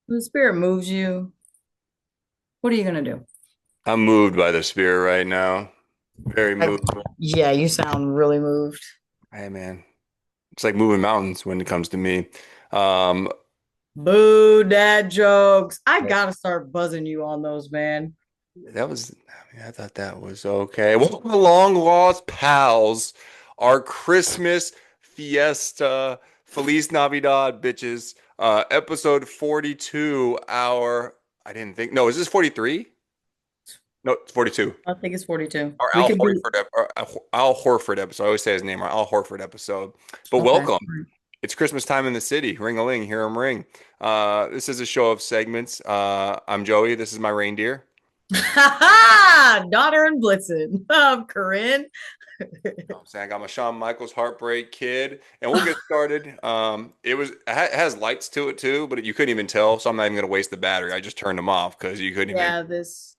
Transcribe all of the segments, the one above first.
When the spirit moves you, what are you gonna do? I'm moved by the spirit right now. Very I, moved. yeah, you sound really moved. Hey man, it's like moving mountains when it comes to me. Um, Boo, dad jokes. I gotta start buzzing you on those, man. that was, I mean, I thought that was okay. Welcome to Long Lost Pals, our Christmas fiesta, Feliz Navidad, bitches. Episode 42. I didn't think, no, is this 43? No, it's 42. I think it's 42. Our We Al could be Horford, Al Horford episode. I always say his name, our Al Horford episode. But okay. welcome. It's Christmas time in the city. Ring a ling, hear 'em ring. This is a show of segments. I'm Joey. This is my reindeer. Daughter and Blitzen. Corinne. I'm saying I got my Shawn Michaels Heartbreak Kid, and we'll get started. It has lights to it too, but you couldn't even tell, so I'm not even gonna waste the battery. I just turned them off because you couldn't even. Yeah,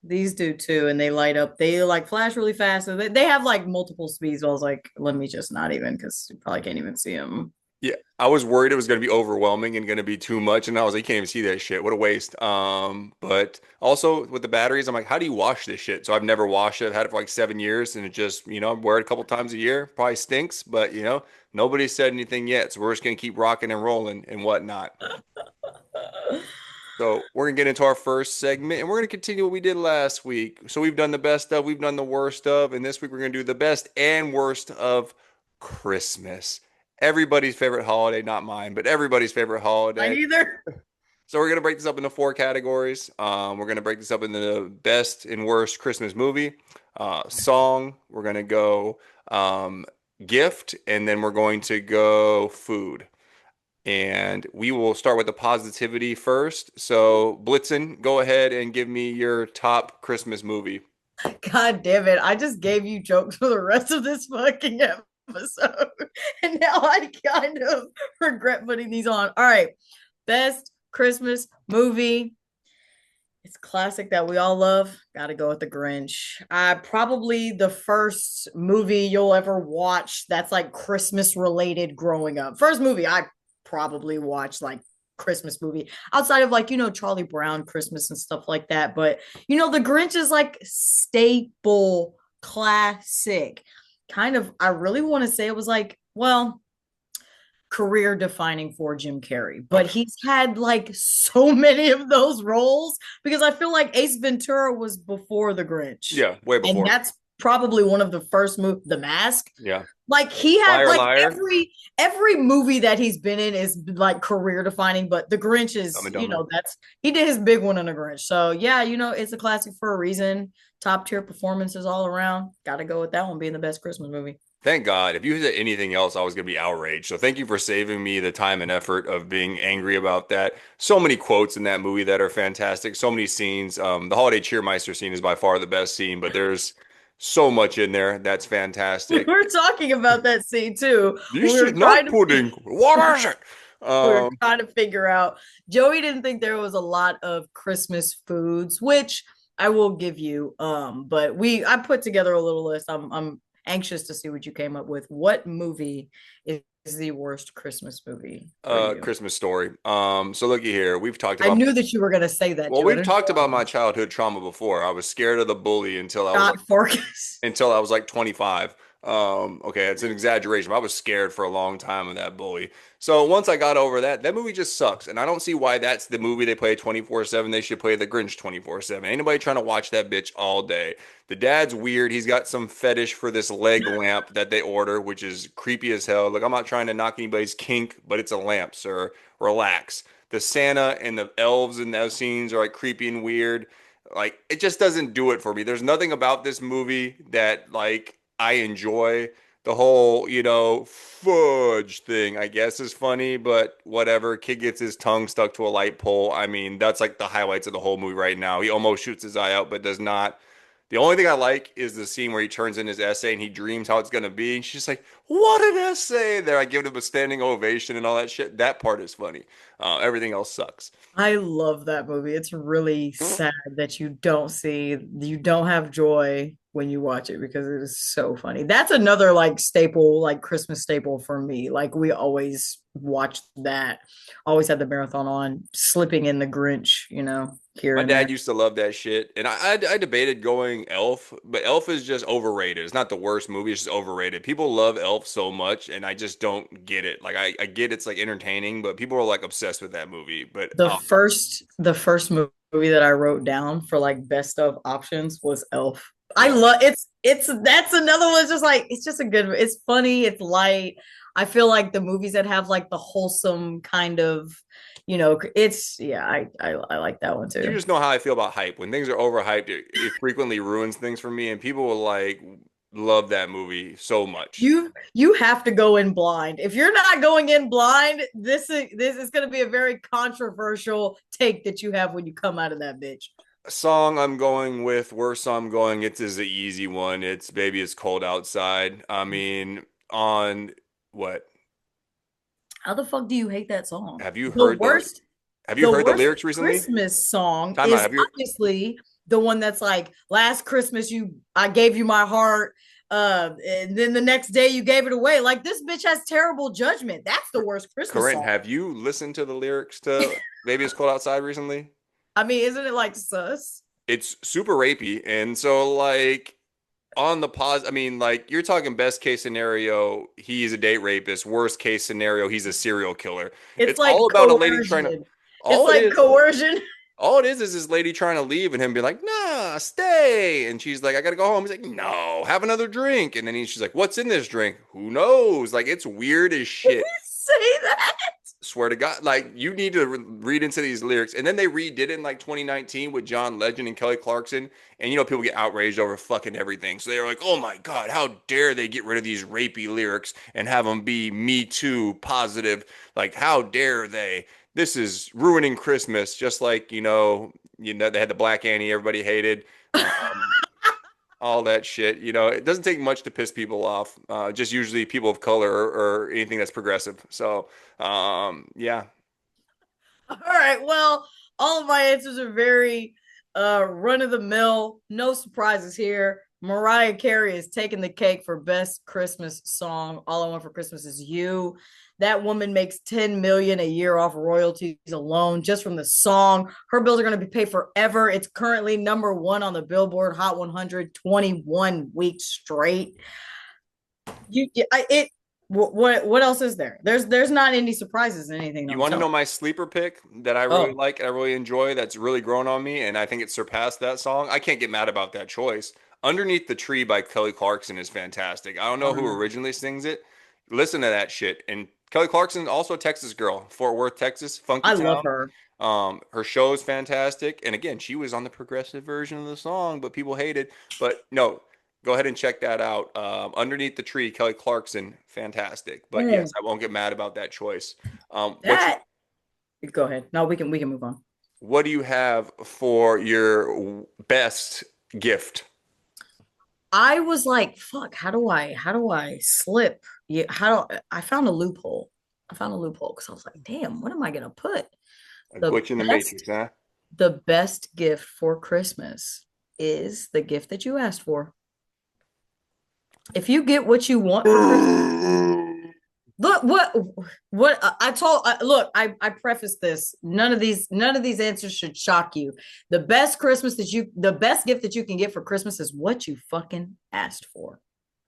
these do too, and they light up. They like flash really fast. So they have like multiple speeds. So I was like, let me just not even because you probably can't even see them. Yeah, I was worried it was going to be overwhelming and going to be too much, and I was like, you can't even see that shit. What a waste. But also with the batteries, I'm like, how do you wash this shit? So I've never washed it. I've had it for like 7 years, and it just, I wear it a couple times a year. Probably stinks, but nobody said anything yet. So we're just going to keep rocking and rolling and whatnot. So we're gonna get into our first segment, and we're gonna continue what we did last week. So we've done the best of, we've done the worst of, and this week we're gonna do the best and worst of Christmas. Everybody's favorite holiday, not mine, but everybody's favorite Mine holiday. either. So we're gonna break this up into four categories. We're gonna break this up into the best and worst Christmas movie, song. We're gonna go gift, and then we're going to go food. And we will start with the positivity first. So, Blitzen, go ahead and give me your top Christmas movie. God damn it. I just gave you jokes for the rest of this fucking episode. And now I kind of regret putting these on. All right. Best Christmas movie. It's classic that we all love. Gotta go with the Grinch. Probably the first movie you'll ever watch that's like Christmas related growing up. First movie I probably watched like Christmas movie outside of like, Charlie Brown Christmas and stuff like that. But, the Grinch is like staple classic. Kind of, I really want to say it was like, well, career defining for Jim Carrey, but Okay. he's had like so many of those roles because I feel like Ace Ventura was before The Grinch. Yeah, way And before. that's probably one of the first movies, The Mask. Yeah. Like he had Liar, like liar. every movie that he's been in is like career defining, but The Grinch Dumb is, and Dumber. that's he did his big one on The Grinch. So yeah, it's a classic for a reason. Top tier performances all around. Gotta go with that one being the best Christmas movie. Thank God. If you said anything else, I was going to be outraged. So thank you for saving me the time and effort of being angry about that. So many quotes in that movie that are fantastic. So many scenes. The holiday cheermeister scene is by far the best scene, but there's so much in there that's We fantastic. were talking about that scene too. We This were is not trying to pudding. What is it? we were Um, trying to figure out. Joey didn't think there was a lot of Christmas foods, which I will give you. But I put together a little list. I'm anxious to see what you came up with. What movie is the worst Christmas movie for you? Christmas story. So looky here. We've talked I about knew that you were gonna say that well, too. I we've didn't talked know about my childhood trauma before. I was scared of the bully Scott Farkus. until I was like 25. Okay, it's an exaggeration, but I was scared for a long time of that bully. So once I got over that, that movie just sucks. And I don't see why that's the movie they play 24/7. They should play The Grinch 24/7. Ain't nobody trying to watch that bitch all day. The dad's weird. He's got some fetish for this leg lamp that they order, which is creepy as hell. Like, I'm not trying to knock anybody's kink, but it's a lamp, sir. Relax. The Santa and the elves in those scenes are like creepy and weird. Like, it just doesn't do it for me. There's nothing about this movie that like I enjoy. The whole, fudge thing, I guess, is funny, but whatever. Kid gets his tongue stuck to a light pole. I mean, that's like the highlights of the whole movie right now. He almost shoots his eye out, but does not. The only thing I like is the scene where he turns in his essay and he dreams how it's gonna be. And she's like, what did I say? There, I give him a standing ovation and all that shit. That part is funny. Everything else sucks. I love that movie. It's really sad that you don't have joy when you watch it because it is so funny. That's another like staple, like Christmas staple for me. Like we always watch that, always had the marathon on, slipping in the Grinch, here My and dad there. used to love that shit, and I debated going Elf, but Elf is just overrated. It's not the worst movie; it's just overrated. People love Elf so much, and I just don't get it. Like I get it's like entertaining, but people are like obsessed with that movie. But The first movie that I wrote down for like best of options was Elf. I yeah, love it's that's another one. It's just like it's just a good. It's funny. It's light. I feel like the movies that have like the wholesome kind of, it's yeah. I like that one you too. just know how I feel about hype. When things are overhyped, it frequently ruins things for me, and people will like love that movie so much. You have to go in blind. If you're not going in blind, this is going to be a very controversial take that you have when you come out of that bitch. Song I'm going with, worst song I'm going, it is the easy one. It's Baby It's Cold Outside. I mean, on what? How the fuck do you hate that song? Have you The heard the worst have you the heard the worst lyrics recently? Christmas song Time out. is Have you obviously the one that's like last Christmas I gave you my heart, and then the next day you gave it away. Like this bitch has terrible judgment. That's the worst Christmas Corinne, song. have you listened to the lyrics to Baby It's Cold Outside recently? I mean, isn't it like sus? It's super rapey. And so like on the pause, I mean, like you're talking best case scenario, he's a date rapist. Worst case scenario, he's a serial killer. It's It's all like about a lady trying to coercion. It's all it like is. coercion. All it is this lady trying to leave and him be like, nah, stay. And she's like, I gotta go home. He's like, no, have another drink. And then she's like, what's in this drink? Who knows? Like, it's weird as Did shit. you say that? Swear to God. Like, you need to read into these lyrics. And then they redid it in like 2019 with John Legend and Kelly Clarkson. And people get outraged over fucking everything. So they're like, oh my God, how dare they get rid of these rapey lyrics and have them be Me Too positive? Like, how dare they? This is ruining Christmas, just like they had the Black Annie everybody hated, all that shit. It doesn't take much to piss people off. Just usually people of color or anything that's progressive. So yeah, All right. Well, all of my answers are very run of the mill. No surprises here. Mariah Carey is taking the cake for best Christmas song. All I Want for Christmas Is You. That woman makes 10 million a year off royalties alone just from the song. Her bills are going to be paid forever. It's currently number one on the Billboard Hot 100, 21 weeks straight. What else is there? There's not any surprises in anything you I'm want to telling know my sleeper pick that I really Oh, like and I really enjoy that's really grown on me and I think it surpassed that song. I can't get mad about that choice. Underneath the Tree by Kelly Clarkson is fantastic. I don't know oh who no. originally sings it. Listen to that shit. And Kelly Clarkson, also a Texas girl, Fort Worth, Texas, funky I love town. her. Her show is fantastic. And again, she was on the progressive version of the song, but people hated. But no, go ahead and check that out. Underneath the Tree, Kelly Clarkson, fantastic. But yes, Mm, I won't get mad about that choice. that Go ahead. No, we can move on. What do you have for your best gift? I was like, fuck, how do I slip? Yeah, I found a loophole. I found a loophole because I was like, damn, what am I gonna put? A The glitch in the best matrix, huh? the best gift for Christmas is the gift that you asked for. If you get what you want for Christmas, look what I told. Look, I prefaced this. None of these answers should shock you. The best gift that you can get for Christmas is what you fucking asked for.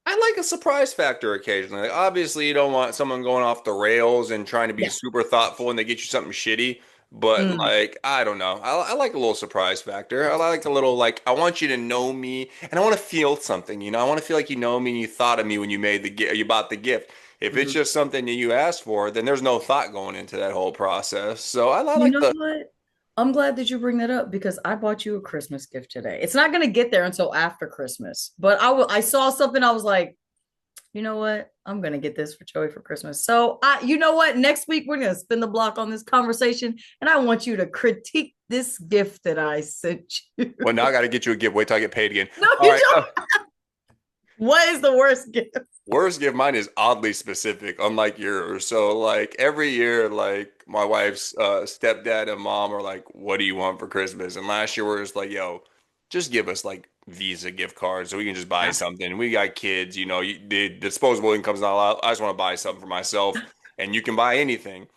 I like a surprise factor occasionally. Like, obviously, you don't want someone going off the rails and trying to be Yeah. super thoughtful and they get you something shitty. But Mm. like, I don't know. I like a little surprise factor. I like a little like I want you to know me and I want to feel something. I want to feel like you know me and you thought of me when you made the gift, you bought the gift. If it's Mhm. just something that you asked for, then there's no thought going into that whole process. So I You like know the what? I'm glad that you bring that up because I bought you a Christmas gift today. It's not going to get there until after Christmas, but I saw something. I was like, you know what? I'm going to get this for Joey for Christmas. So you know what? Next week we're going to spin the block on this conversation, and I want you to critique this gift that I sent you. well, now I got to get you a gift. Wait till I get paid again. No, All you right. don't. What is the worst gift? Worst gift, mine is oddly specific, unlike yours. So like every year, like my wife's stepdad and mom are like, "What do you want for Christmas?" And last year we were just like, "Yo, just give us like Visa gift cards so we can just buy Yeah. something." We got kids, the disposable income's not allowed. I just want to buy something for myself, and you can buy anything.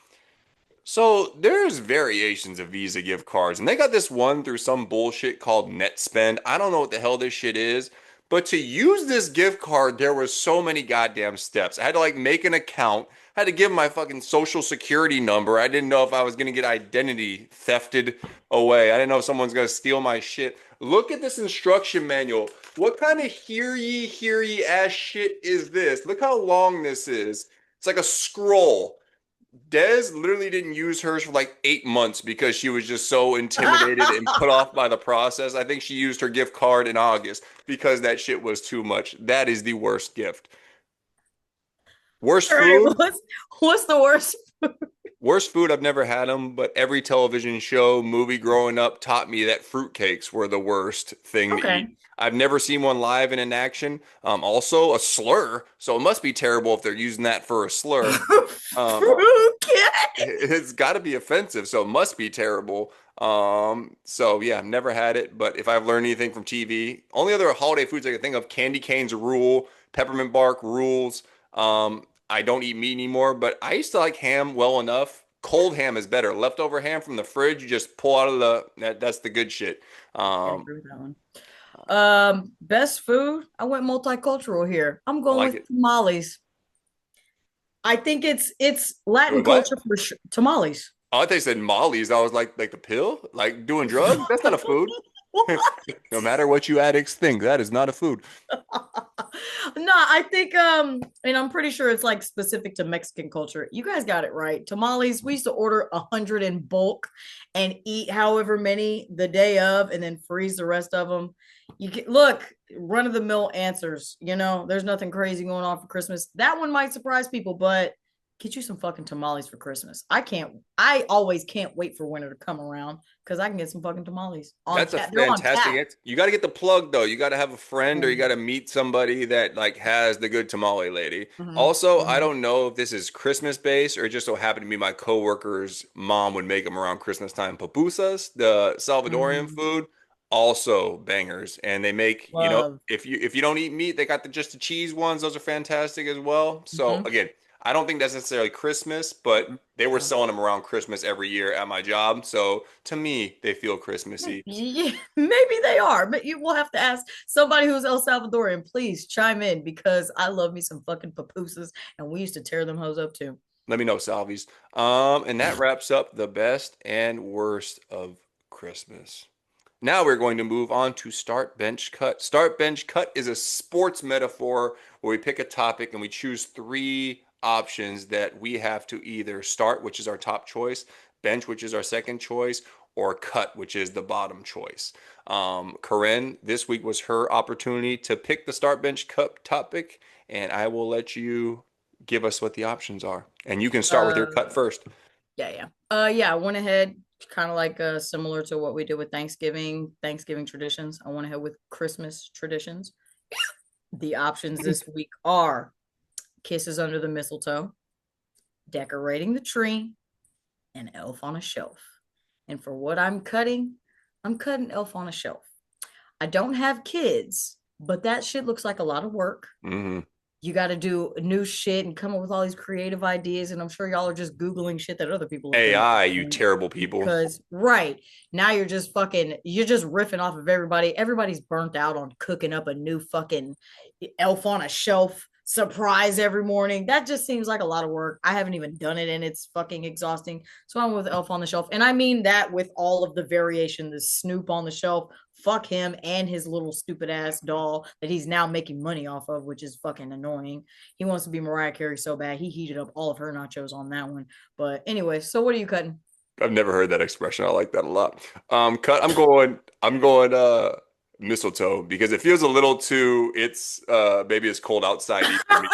So there's variations of Visa gift cards, and they got this one through some bullshit called Net Spend. I don't know what the hell this shit is, but to use this gift card, there was so many goddamn steps. I had to like make an account, I had to give my fucking social security number. I didn't know if I was gonna get identity thefted away. I didn't know if someone's gonna steal my shit. Look at this instruction manual. What kind of hear ye ass shit is this? Look how long this is. It's like a scroll. Des literally didn't use hers for like 8 months because she was just so intimidated and put off by the process. I think she used her gift card in August because that shit was too much. That is the worst gift. Worst All right, food? what's the worst? Worst food, I've never had them, but every television show, movie growing up taught me that fruitcakes were the worst thing to eat. Okay. I've never seen one live and in action. Also, a slur, so it must be terrible if they're using that for a slur. Um, Fruitcake. it's got to be offensive, so it must be terrible. So yeah, I've never had it, but if I've learned anything from TV, only other holiday foods I can think of, candy canes rule, peppermint bark rules. I don't eat meat anymore, but I used to like ham well enough. Cold ham is better. Leftover ham from the fridge, you just pull out of that's the good shit. I Um, agree with that one. Best food. I went multicultural here. I'm I going like with it. tamales. I think it's Latin Wait, what? culture for sure. Tamales. Oh, I thought you said mollies. I was like the pill? Like doing drugs? That's not a food. What? No matter what you addicts think, that is not a food. No, I think and I'm pretty sure it's like specific to Mexican culture. You guys got it right. Tamales, we used to order 100 in bulk and eat however many the day of and then freeze the rest of them. You can look, run of the mill answers, there's nothing crazy going on for Christmas. That one might surprise people, but get you some fucking tamales for Christmas. I always can't wait for winter to come around because I can get some fucking tamales on That's a tap. They're on fantastic tap. answer. You got to get the plug though. You got to have a friend or you Mm-hmm. got to meet somebody that like has the good tamale lady. Mm-hmm. Also, I Mm-hmm. don't know if this is Christmas based or it just so happened to be my coworker's mom would make them around Christmas time. Pupusas, the Salvadorian Mm-hmm. food, also bangers. And they make, Love. if you don't eat meat, they got just the cheese ones. Those are fantastic as well. So Mm-hmm. again, I don't think that's necessarily Christmas, but they were selling them around Christmas every year at my job. So to me, they feel Christmassy. Yeah, maybe they are, but you will have to ask somebody who's El Salvadorian. Please chime in because I love me some fucking pupusas, and we used to tear them hoes up too. Let me know, Salvies. And that wraps up the best and worst of Christmas. Now we're going to move on to start, bench, cut. Start, bench, cut is a sports metaphor where we pick a topic and we choose three options that we have to either start, which is our top choice, bench, which is our second choice, or cut, which is the bottom choice. Karrin, this week was her opportunity to pick the start, bench, cut topic, and I will let you give us what the options are. And you can start with your Uh, cut first. yeah. I went ahead, kind of like similar to what we did with Thanksgiving traditions. I went ahead with Christmas traditions. The options this week are kisses under the mistletoe, decorating the tree, and elf on a shelf. And for what I'm cutting elf on a shelf. I don't have kids, but that shit looks like a lot of work. Hmm. You got to do new shit and come up with all these creative ideas. And I'm sure y'all are just Googling shit that other people have been AI, you doing. terrible people. Because, right now, you're just riffing off of everybody. Everybody's burnt out on cooking up a new fucking elf on a shelf surprise every morning. That just seems like a lot of work. I haven't even done it and it's fucking exhausting. So I'm with elf on the shelf. And I mean that with all of the variation, the Snoop on the shelf. Fuck him and his little stupid ass doll that he's now making money off of, which is fucking annoying. He wants to be Mariah Carey so bad. He heated up all of her nachos on that one. But anyway, so what are you cutting? I've never heard that expression. I like that a lot. Cut. I'm going mistletoe because it feels a little too. It's maybe it's cold outside for me.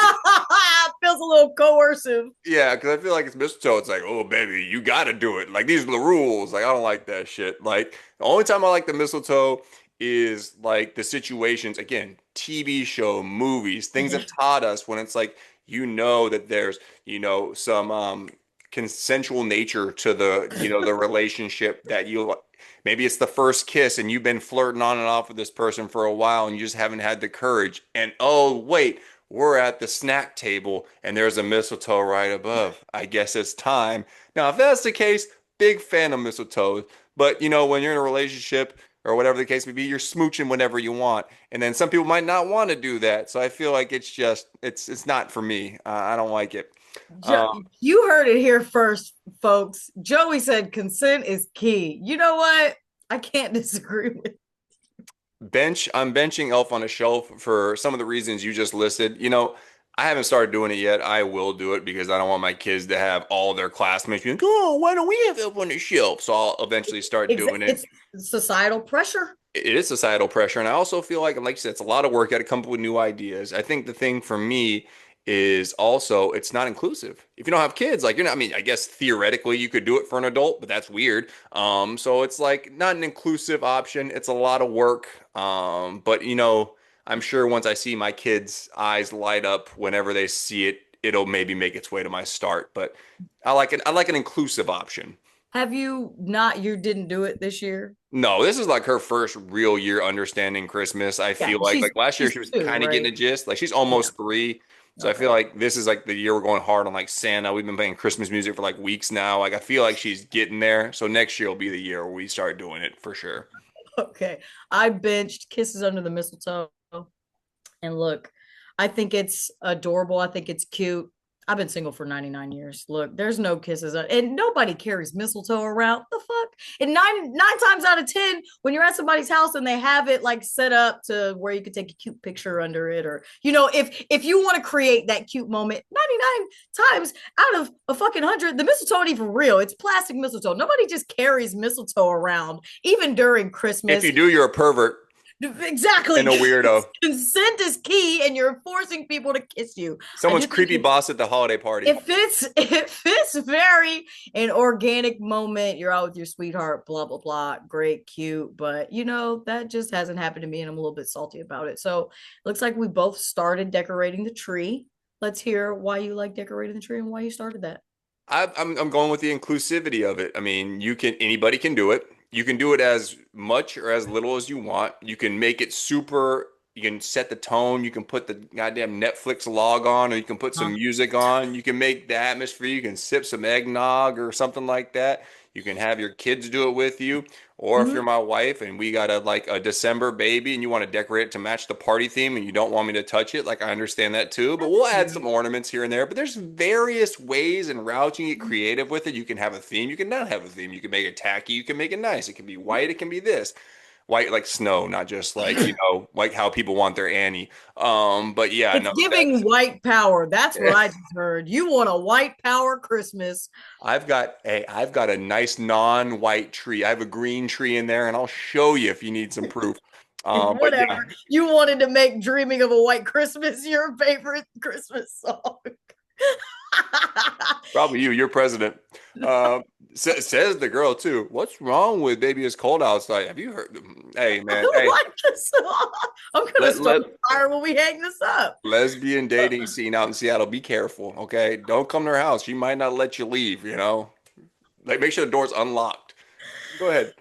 Feels a little coercive. Yeah, because I feel like it's mistletoe. It's like, oh baby, you got to do it. Like these are the rules. Like I don't like that shit. Like the only time I like the mistletoe is like the situations, again, TV show, movies, things have taught us when it's like, that there's, some consensual nature to the relationship that maybe it's the first kiss and you've been flirting on and off with this person for a while and you just haven't had the courage. And oh, wait, we're at the snack table and there's a mistletoe right above. I guess it's time. Now, if that's the case, big fan of mistletoe. But when you're in a relationship or whatever the case may be, you're smooching whenever you want. And then some people might not want to do that. So I feel like it's not for me. I don't like it. Jo- Um, you heard it here first, folks. Joey said consent is key. You know what? I can't disagree with. I'm benching Elf on a Shelf for some of the reasons you just listed. I haven't started doing it yet. I will do it because I don't want my kids to have all their classmates being like, oh, why don't we have Elf on a Shelf? So I'll eventually start doing it. It's societal pressure. It is societal pressure. And I also feel like you said, it's a lot of work. Got to come up with new ideas. I think the thing for me is also it's not inclusive. If you don't have kids, like you're not, I mean, I guess theoretically you could do it for an adult, but that's weird. So it's like not an inclusive option. It's a lot of work. But I'm sure once I see my kids' eyes light up whenever they see it, it'll maybe make its way to my start. But I like it. I like an inclusive option. Have you not? You didn't do it this year? No, this is like her first real year understanding Christmas. I Yeah, feel like last year she's she was two, kind of getting right? a gist. Like she's Yeah. almost 3. So I Okay. feel like this is like the year we're going hard on like Santa. We've been playing Christmas music for like weeks now. Like I feel like she's getting there. So next year will be the year where we start doing it for sure. Okay. I benched Kisses Under the Mistletoe. And look, I think it's adorable. I think it's cute. I've been single for 99 years. Look, there's no kisses, and nobody carries mistletoe around. The fuck? And nine times out of 10, when you're at somebody's house and they have it like set up to where you could take a cute picture under it, or if you want to create that cute moment, 99 times out of a fucking 100, the mistletoe ain't even real. It's plastic mistletoe. Nobody just carries mistletoe around, even during If Christmas. you do, you're a pervert Exactly. and a weirdo. Consent is key, and you're forcing people to kiss you. I Someone's do think creepy boss at the holiday party. it fits very an organic moment. You're out with your sweetheart, blah blah blah. Great, cute, but that just hasn't happened to me, and I'm a little bit salty about it. So it looks like we both started decorating the tree. Let's hear why you like decorating the tree and why you started that. I'm going with the inclusivity of it. I mean, anybody can do it. You can do it as much or as little as you want. You can make it super. You can set the tone. You can put the goddamn Netflix log on, or you can put some Huh? music on. You can make the atmosphere. You can sip some eggnog or something like that. You can have your kids do it with you. Or if Mm-hmm. you're my wife and we got a December baby and you want to decorate it to match the party theme and you don't want me to touch it, like I understand that too. But That's we'll add cute. some ornaments here and there. But there's various ways and routes you can get creative with it. You can have a theme, you can not have a theme. You can make it tacky, you can make it nice. It can be white, it can be this. White like snow, not just like, like how people want their Annie. But yeah, It's no, giving that's white power. That's what I just heard. You want a white power Christmas. I've got a nice non-white tree. I have a green tree in there, and I'll show you if you need some proof. But yeah, Whatever. You wanted to make Dreaming of a White Christmas your favorite Christmas song. probably you. You're president. Says the girl too. What's wrong with baby? It's cold outside. Have you heard? Hey I man. don't Hey, like this song. I'm gonna let start let a fire when we hang this up. lesbian dating scene out in Seattle. Be careful, okay? Don't come to her house. She might not let you leave. Like make sure the door's unlocked. Go ahead.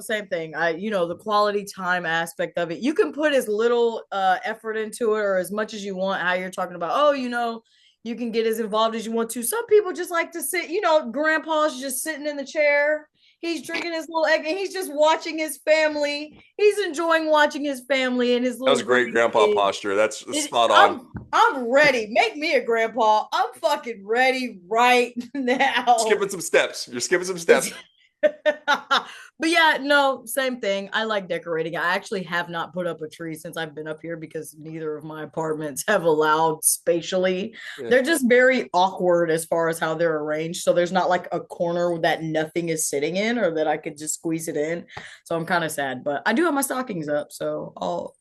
Same thing. The quality time aspect of it. You can put as little effort into it or as much as you want. How you're talking about, oh, you can get as involved as you want to. Some people just like to sit, grandpa's just sitting in the chair. He's drinking his little egg and he's just watching his family. He's enjoying watching his family and his That was little great grandpa grandkids. posture. That's It, spot on. I'm ready. Make me a grandpa. I'm fucking ready right now. Skipping some steps. You're skipping some steps. But yeah, no, same thing. I like decorating. I actually have not put up a tree since I've been up here because neither of my apartments have allowed spatially. Yeah. They're just very awkward as far as how they're arranged. So there's not like a corner that nothing is sitting in or that I could just squeeze it in. So I'm kind of sad, but I do have my stockings up. So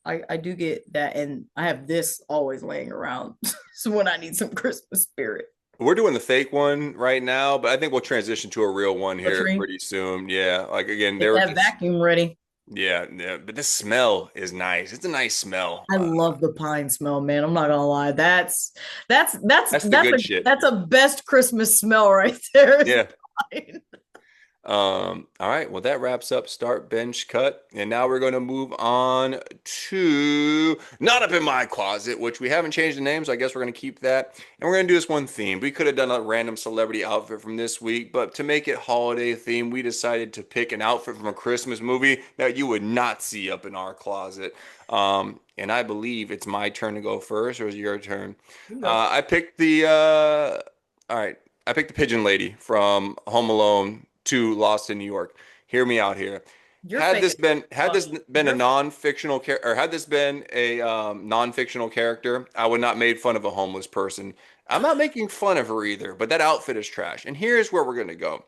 I do get that. And I have this always laying around. So when I need some Christmas spirit. We're doing the fake one right now, but I think we'll transition to a real one A here tree. pretty soon. Yeah, like again, Get there that vacuum ready. Yeah, yeah, but the smell is nice. It's a nice smell. I love the pine smell, man. I'm not gonna lie. That's that's That's the that's a good shit. that's a best Christmas smell right there. Is Yeah. pine. All right. Well, that wraps up start, bench, cut. And now we're going to move on to Not Up in My Closet, which we haven't changed the name, so I guess we're going to keep that. And we're going to do this one theme. We could have done a random celebrity outfit from this week, but to make it holiday themed, we decided to pick an outfit from a Christmas movie that you would not see up in our closet. And I believe it's my turn to go first, or is it your turn? You go first. I picked all right. I picked the pigeon lady from Home Alone to Lost in New York. Hear me out here. You're faking Had this funny. been a non-fictional character, or had this been a non-fictional character, I would not made fun of a homeless person. I'm not making fun of her either, but that outfit is trash. And here's where we're gonna go.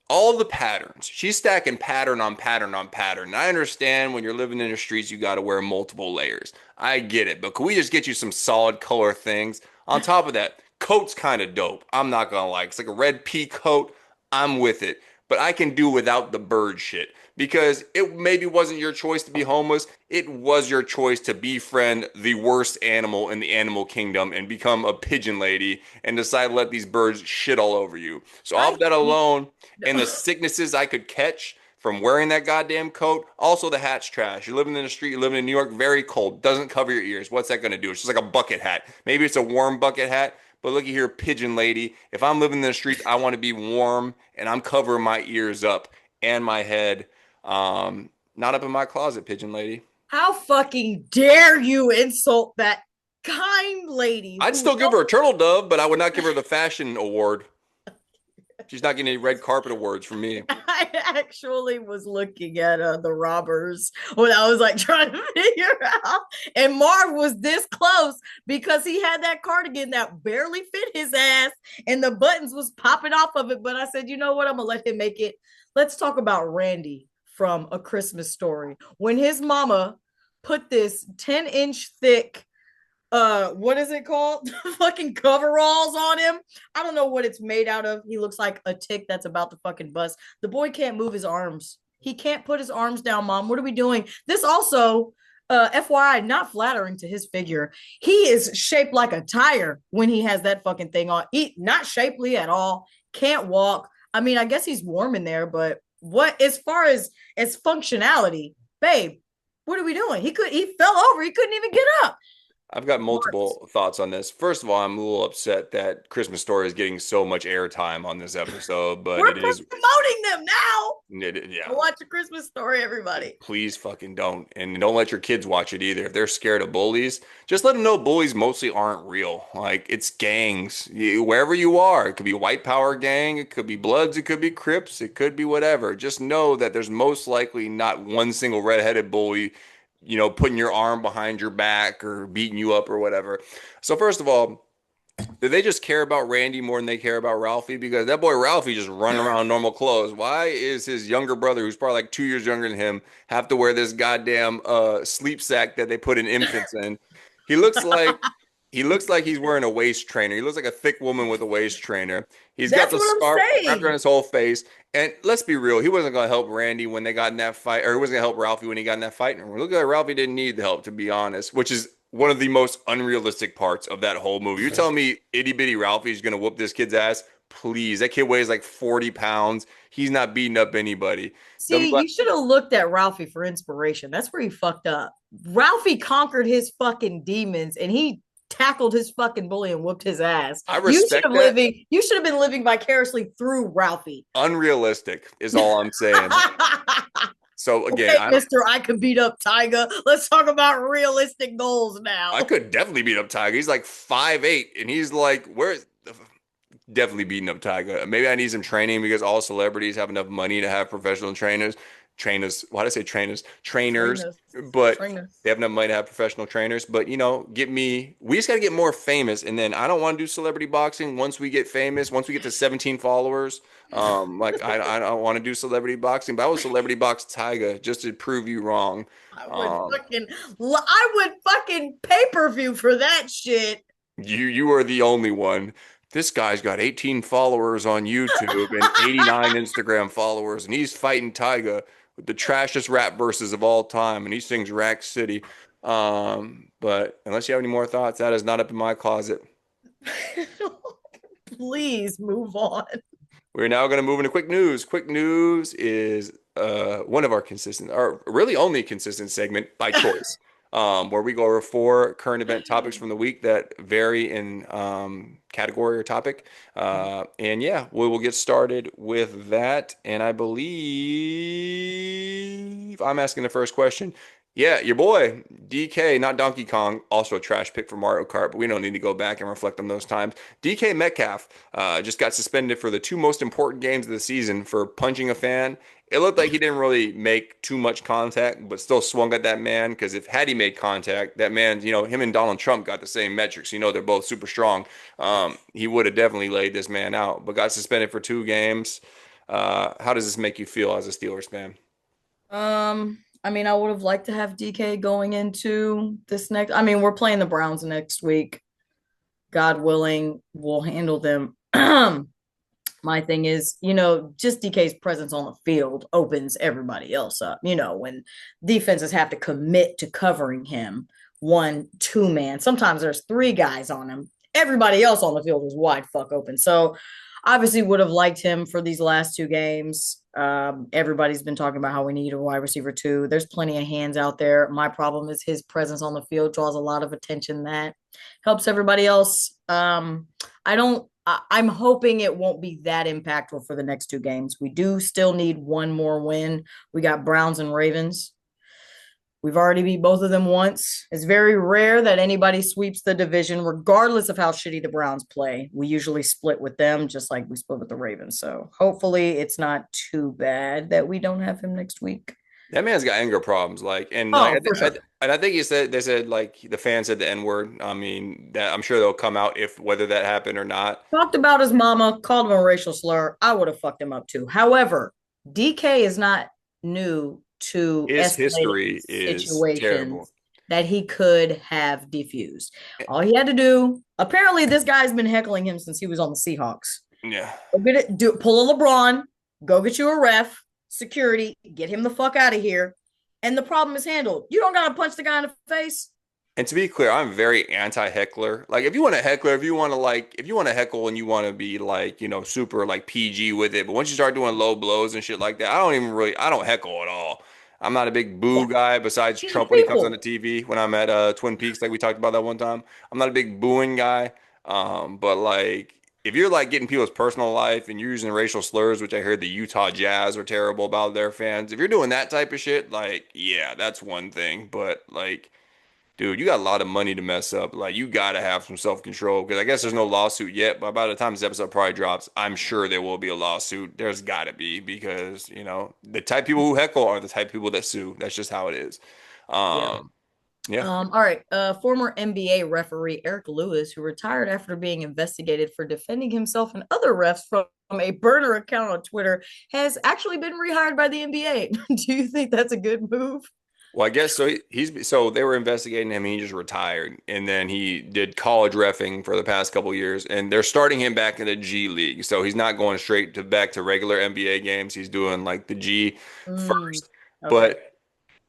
All the patterns. She's stacking pattern on pattern on pattern. And I understand when you're living in the streets, you got to wear multiple layers. I get it, but can we just get you some solid color things? On top of that, coat's kind of dope. I'm not gonna lie. It's like a red pea coat. I'm with it, but I can do without the bird shit because it maybe wasn't your choice to be homeless. It was your choice to befriend the worst animal in the animal kingdom and become a pigeon lady and decide to let these birds shit all over you. So I off that hate. alone and the sicknesses I could catch from wearing that goddamn coat. Also, the hat's trash. You're living in the street, you're living in New York, very cold, doesn't cover your ears. What's that going to do? It's just like a bucket hat. Maybe it's a warm bucket hat, but looky here, pigeon lady. If I'm living in the streets, I want to be warm and I'm covering my ears up and my head. Not up in my closet, pigeon lady. How fucking dare you insult that kind lady I'd who still give her a turtle dove, but I would not give her the fashion award. She's not getting any red carpet awards from me. I actually was looking at the robbers when I was like trying to figure out, and Marv was this close because he had that cardigan that barely fit his ass, and the buttons was popping off of it. But I said, you know what? I'm gonna let him make it. Let's talk about Randy from A Christmas Story when his mama put this 10-inch thick what is it called fucking coveralls on him. I don't know what it's made out of. He looks like a tick that's about to fucking bust. The boy can't move his arms. He can't put his arms down. Mom, what are we doing? This also FYI, not flattering to his figure. He is shaped like a tire when he has that fucking thing on. He not shapely at all. Can't walk. I mean, I guess he's warm in there, but what as far as functionality, babe, what are we doing? He fell over. He couldn't even get up. I've got Marks. multiple thoughts on this. First of all, I'm a little upset that Christmas Story is getting so much airtime on this episode, but We're it is, promoting them now. yeah. Go watch A Christmas Story, everybody. Please fucking don't. And don't let your kids watch it either. If they're scared of bullies, just let them know bullies mostly aren't real. Like, it's gangs. Wherever you are, it could be white power gang, it could be Bloods, it could be Crips, it could be whatever. Just know that there's most likely not one single redheaded bully, putting your arm behind your back or beating you up or whatever. So, first of all, do they just care about Randy more than they care about Ralphie? Because that boy Ralphie just running around in normal clothes. Why is his younger brother, who's probably like 2 years younger than him, have to wear this goddamn sleep sack that they put in infants in? He looks like he's wearing a waist trainer. He looks like a thick woman with a waist trainer. He's got That's the what scarf I'm wrapped around saying. his whole face. And let's be real, he wasn't going to help Randy when they got in that fight, or he wasn't going to help Ralphie when he got in that fight. And look at Ralphie didn't need the help, to be honest, which is one of the most unrealistic parts of that whole movie. You're telling me itty bitty Ralphie's going to whoop this kid's ass? Please, that kid weighs like 40 pounds. He's not beating up anybody. So I'm See, glad. you should have looked at Ralphie for inspiration. That's where he fucked up. Ralphie conquered his fucking demons and he tackled his fucking bully and whooped his ass. I respect that. You should have been living vicariously through Ralphie. Unrealistic is all I'm saying. So again, Okay, Mister, I could beat up Tyga. Let's talk about realistic goals I now. could definitely beat up Tiger. He's like 5'8", and he's like, where's definitely beating up Tiger. Maybe I need some training because all celebrities have enough money to have professional trainers. Trainers, why did I say trainers? Trainers, Trainers. but Trainers. they have enough money to have professional trainers. But we just got to get more famous. And then I don't want to do celebrity boxing once we get famous, once we get to 17 followers. Like I don't want to do celebrity boxing, but I would celebrity box Tiger just to prove you wrong. Um, I would fucking pay-per-view for that shit. you are the only one. This guy's got 18 followers on YouTube and 89 Instagram followers, and he's fighting Tyga. with the trashiest rap verses of all time, and he sings Rack City. But unless you have any more thoughts, that is not up in my closet. Please move on. We're now going to move into quick news. Quick news is one of our consistent, or really only consistent segment by choice, where we go over four current event topics from the week that vary in category or topic. And yeah, we will get started with that. And I believe I'm asking the first question. Yeah, your boy, DK, not Donkey Kong, also a trash pick for Mario Kart, but we don't need to go back and reflect on those times. DK Metcalf just got suspended for the two most important games of the season for punching a fan. It looked like he didn't really make too much contact, but still swung at that man. Because if had he made contact, that man, him and Donald Trump got the same metrics. They're both super strong. He would have definitely laid this man out, but got suspended for 2 games. How does this make you feel as a Steelers fan? I mean, I would have liked to have DK going into this next. I mean, we're playing the Browns next week. God willing, we'll handle them. My thing is, just DK's presence on the field opens everybody else up. When defenses have to commit to covering him, 1, 2 man. Sometimes there's 3 guys on him. Everybody else on the field is wide fuck open. So obviously would have liked him for these last 2 games. Everybody's been talking about how we need a wide receiver too. There's plenty of hands out there. My problem is his presence on the field draws a lot of attention that helps everybody else. I'm hoping it won't be that impactful for the next 2 games. We do still need one more win. We got Browns and Ravens. We've already beat both of them once. It's very rare that anybody sweeps the division, regardless of how shitty the Browns play. We usually split with them, just like we split with the Ravens. So hopefully it's not too bad that we don't have him next week. That man's got anger problems, Oh, for sure. and I think they said like the fan said the N word. I mean, that I'm sure they'll come out if whether that happened or not. Talked about his mama, called him a racial slur. I would have fucked him up too. However, DK is not new to His escalating history is terrible. situations that he could have defused. All he had to do, apparently, this guy's been heckling him since he was on the Seahawks. Yeah. Go get it, pull a LeBron, go get you a ref, security, get him the fuck out of here. And the problem is handled. You don't gotta punch the guy in the face. And to be clear, I'm very anti-heckler. Like if you want to heckler, if you want to heckle and you want to be like, super like PG with it, but once you start doing low blows and shit like that, I don't heckle at all. I'm not a big boo guy besides He's Trump when he comes on people. the TV when I'm at Twin Peaks, like we talked about that one time. I'm not a big booing guy. But like if you're like getting people's personal life and you're using racial slurs, which I heard the Utah Jazz are terrible about their fans, if you're doing that type of shit, like, yeah, that's one thing. But like dude, you got a lot of money to mess up. Like, you got to have some self-control because I guess there's no lawsuit yet, but by the time this episode probably drops, I'm sure there will be a lawsuit. There's got to be because, the type of people who heckle are the type of people that sue. That's just how it is. Yeah. Yeah. All right. Former NBA referee Eric Lewis, who retired after being investigated for defending himself and other refs from a burner account on Twitter, has actually been rehired by the NBA. Do you think that's a good move? Well, I guess so. So they were investigating him. And he just retired, and then he did college reffing for the past couple years, and they're starting him back in the G League. So he's not going straight to back to regular NBA games. He's doing like the G Mm, first. okay. But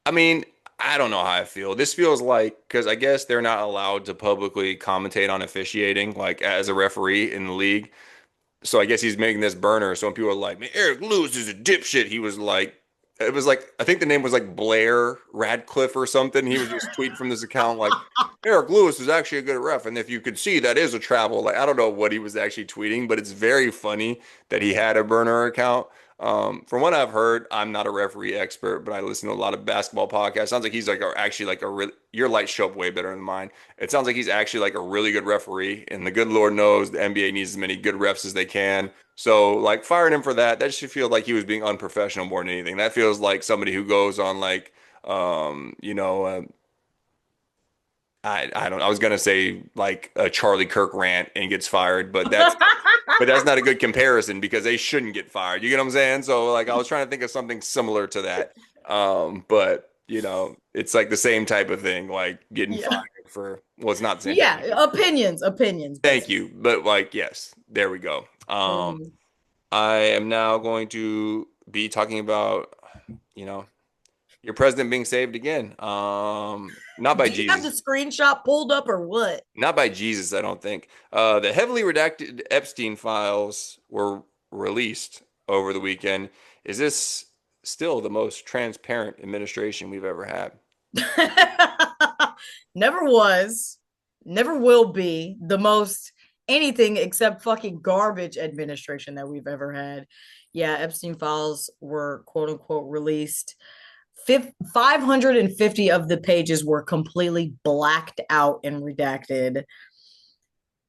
I mean, I don't know how I feel. This feels like because I guess they're not allowed to publicly commentate on officiating, like as a referee in the league. So I guess he's making this burner. So when people are like, "Man, Eric Lewis is a dipshit," he was like, it was like I think the name was like Blair Radcliffe or something. He was just tweeting from this account like Eric Lewis is actually a good ref, and if you could see that is a travel. Like I don't know what he was actually tweeting, but it's very funny that he had a burner account. From what I've heard, I'm not a referee expert, but I listen to a lot of basketball podcasts. Sounds like he's like actually like a real. Your lights show up way better than mine. It sounds like he's actually like a really good referee, and the good Lord knows the NBA needs as many good refs as they can. So, like firing him for that should feel like he was being unprofessional more than anything. That feels like somebody who goes on like, um, you know, uh, I don't. I was gonna say like a Charlie Kirk rant and gets fired, but that's not a good comparison because they shouldn't get fired. You get what I'm saying? So like I was trying to think of something similar to that. But it's like the same type of thing, like getting Yeah. fired for well, it's not the same type of Yeah. thing. Opinions, Thank basically. you. But like, yes, there we go. Mm. I am now going to be talking about. you know, your president being saved again. Not by Do you have the Jesus. screenshot pulled up or what? Not by Jesus, I don't think. The heavily redacted Epstein files were released over the weekend. Is this still the most transparent administration we've ever had? Never was, never will be the most anything except fucking garbage administration that we've ever had. Yeah, Epstein files were quote unquote released. 550 of the pages were completely blacked out and redacted.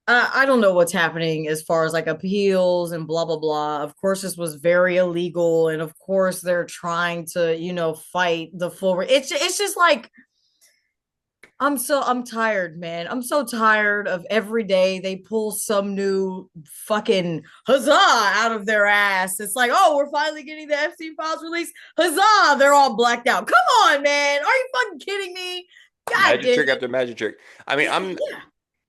I don't know what's happening as far as like appeals and blah blah blah. Of course, this was very illegal, and of course they're trying to, fight the full. It's just like I'm tired, man. I'm so tired of every day they pull some new fucking huzzah out of their ass. It's like, oh, we're finally getting the Epstein files released. Huzzah! They're all blacked out. Come on, man. Are you fucking kidding me? God Magic damn trick after magic trick. I mean, I'm it.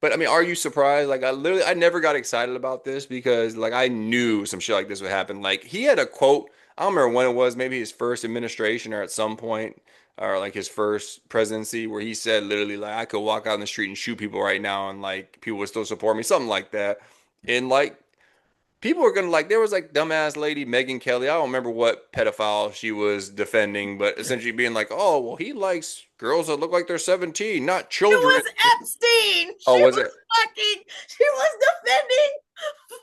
But I mean, are you surprised? Like, I never got excited about this because, like, I knew some shit like this would happen. Like, he had a quote. I don't remember when it was, maybe his first administration or at some point, or like his first presidency, where he said literally, like, I could walk out in the street and shoot people right now, and like people would still support me, something like that. And like people were gonna like there was like dumbass lady Megan Kelly. I don't remember what pedophile she was defending, but essentially being like, oh well, he likes girls that look like they're 17, not It children. was Epstein. Oh, She was was it? she was defending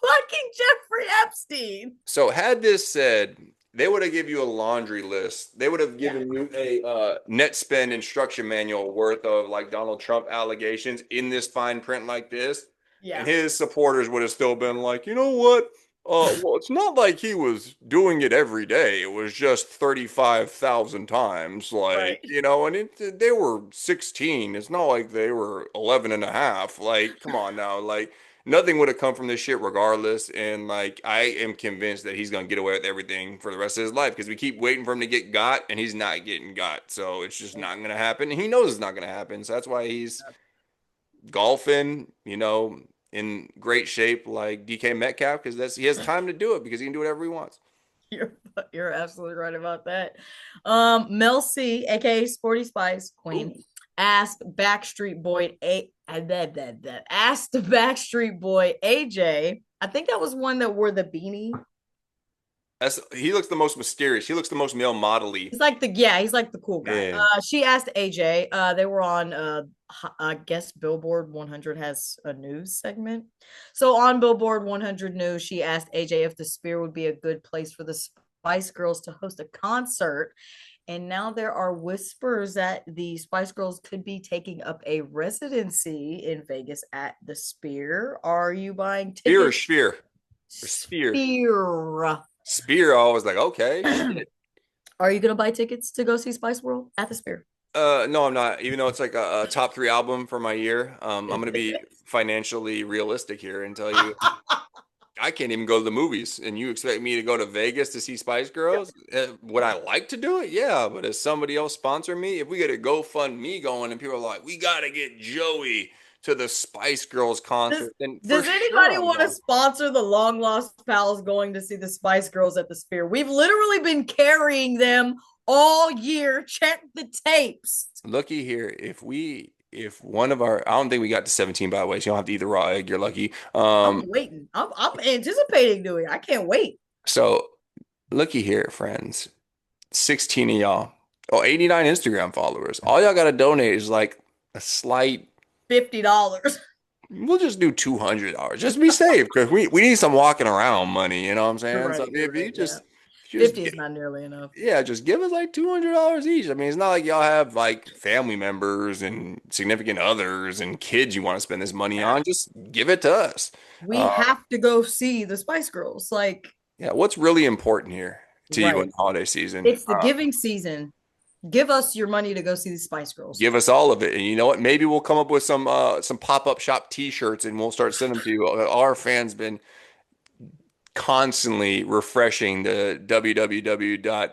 fucking Jeffrey Epstein. So had this said, they would have given you a laundry list. They would have Yeah. given you a net spend instruction manual worth of like Donald Trump allegations in this fine print like this, and Yeah. his supporters would have still been like, you know what? Well, it's not like he was doing it every day. It was just 35,000 times. Like, Right. and they were 16. It's not like they were 11 and a half. Like, come on now. Like, nothing would have come from this shit regardless. And like, I am convinced that he's going to get away with everything for the rest of his life because we keep waiting for him to get got and he's not getting got. So it's just not going to happen. And he knows it's not going to happen. So that's why he's golfing, in great shape like DK Metcalf because he has time to do it because he can do whatever he wants. You're you're absolutely right about that. Mel C, aka Sporty Spice Queen, Ooh. asked Backstreet Boy asked the Backstreet Boy AJ. I think that was one that wore the beanie. He looks the most mysterious. He looks the most male model-y. He's like the cool guy. Yeah. She asked AJ. They were on I guess Billboard 100 has a news segment. So on Billboard 100 News, she asked AJ if the Sphere would be a good place for the Spice Girls to host a concert. And now there are whispers that the Spice Girls could be taking up a residency in Vegas at the Sphere. Are you buying Spear or tickets? Spear? Or Spear. Sphere. Spear, I was like, okay, shit. Are you gonna buy tickets to go see Spice World at the Sphere? No, I'm not. Even though it's like a top three album for my year, I'm gonna be financially realistic here and tell you I can't even go to the movies, and you expect me to go to Vegas to see Spice Girls? Would I like to do it? Yeah, but as somebody else sponsor me, if we get a GoFundMe going and people are like, we gotta get Joey to the Spice Girls Does concert, then for Does sure anybody I'm want to going. sponsor the long lost pals going to see the Spice Girls at the Sphere? We've literally been carrying them all year. Check the tapes. Looky here, if one of our, I don't think we got to 17 by the way, so you don't have to eat the raw egg. You're lucky. I'm waiting. I'm anticipating doing it. I can't wait. So looky here, friends. 16 of y'all. Oh, 89 Instagram followers. All y'all gotta donate is like a slight. $50. We'll just do $200. Just be safe because we need some walking around money. You know what I'm You're saying? So right. You're if you right. Yeah. just 50 is not nearly enough. yeah, just give us like $200 each. I mean, it's not like y'all have like family members and significant others and kids you want to spend this money Yeah. on. Just give it to us. We Uh, have to go see the Spice Girls. Like, yeah, what's really important here to you in right. the holiday season? It's the giving season. Give us your money to go see the Spice Girls. Give us all of it. And you know what? Maybe we'll come up with some pop-up shop t-shirts and we'll start sending them to you. Our fans been constantly refreshing the Shopify.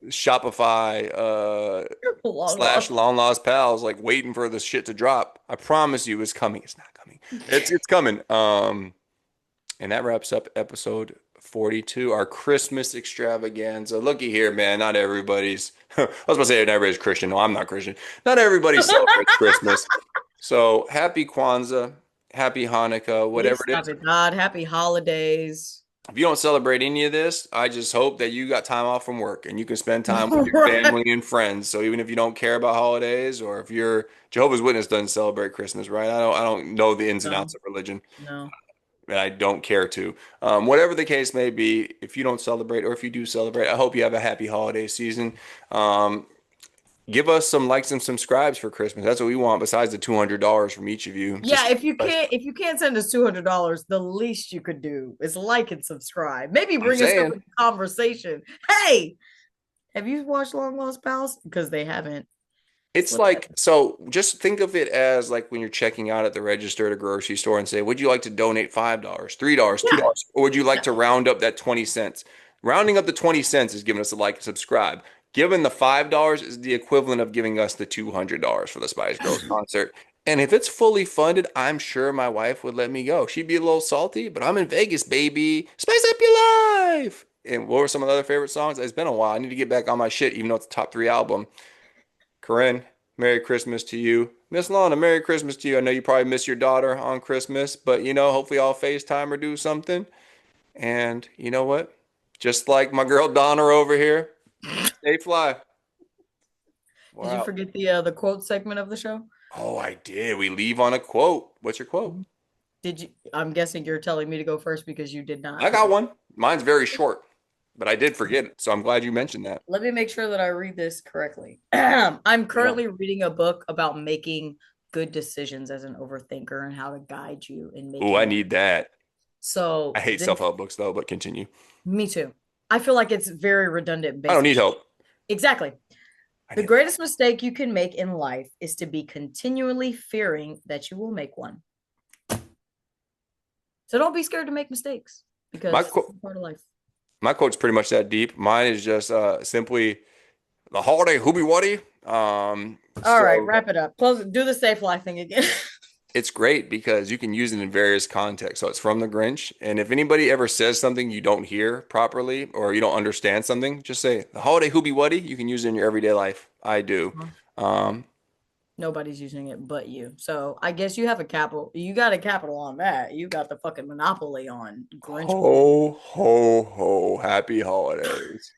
Shopify Long slash lost. long lost pals, like waiting for this shit to drop. I promise you it's coming. It's not coming. It's coming. And that wraps up episode 42, our Christmas extravaganza. Looky here, man. Not everybody's, I was about to say not everybody's Christian. No, I'm not Christian. Not everybody celebrates Christmas. So happy Kwanzaa, happy Hanukkah, whatever Feliz it is. Navidad. Happy holidays. If you don't celebrate any of this, I just hope that you got time off from work and you can spend time with your Right. family and friends. So even if you don't care about holidays, or if you're Jehovah's Witness doesn't celebrate Christmas, right? I don't know the ins and No, outs of religion, no. and I don't care to. Whatever the case may be, if you don't celebrate or if you do celebrate, I hope you have a happy holiday season. Um, Give us some likes and subscribes for Christmas. That's what we want. Besides the $200 from each of you, Yeah, just if you can't send us $200, the least you could do is like and subscribe. Maybe I'm bring us up saying. in conversation. Hey, have you watched Long Lost Pals? Because they haven't. It's like, so just think of it as like when you're checking out at the register at a grocery store and say, would you like to donate $5, $3, Yeah, $2, or would you like yeah. to round up that 20 cents? Rounding up the 20 cents is giving us a like and subscribe. Giving the $5 is the equivalent of giving us the $200 for the Spice Girls concert. And if it's fully funded, I'm sure my wife would let me go. She'd be a little salty, but I'm in Vegas, baby. Spice up your life. And what were some of the other favorite songs? It's been a while. I need to get back on my shit, even though it's the top three album. Karrin, Merry Christmas to you. Miss Lana, Merry Christmas to you. I know you probably miss your daughter on Christmas, but hopefully I'll FaceTime or do something. And you know what? Just like my girl Donna over here, stay fly. Did you Wow. forget the quote segment of the show? Oh, I did. We leave on a quote. What's your quote? Did you? I'm guessing you're telling me to go first because you did not I got forget. one. Mine's very short, but I did forget it. So I'm glad you mentioned that. Let me make sure that I read this correctly. I'm Yeah. currently reading a book about making good decisions as an overthinker and how to guide you in Oh, I making them. need that. I So hate this, self-help books though, but continue. me too. I feel like it's very redundant I don't basic need shit. help. Exactly. I The need help. greatest mistake you can make in life is to be continually fearing that you will make one. So don't be scared to make mistakes My because quote it's part of life. My quote's pretty much that deep. Mine is just simply the holiday hoobie waddy. All right, So wrap it up. Close it. Do the safe life thing again. it's great because you can use it in various contexts. So it's from the Grinch. And if anybody ever says something you don't hear properly or you don't understand something, just say the holiday hoobie waddy. You can use it in your everyday life. I do. Um, Nobody's using it but you. So I guess you have a capital. You got a capital on that. You got the fucking monopoly on Grinch. Ho, ho, ho. Happy holidays.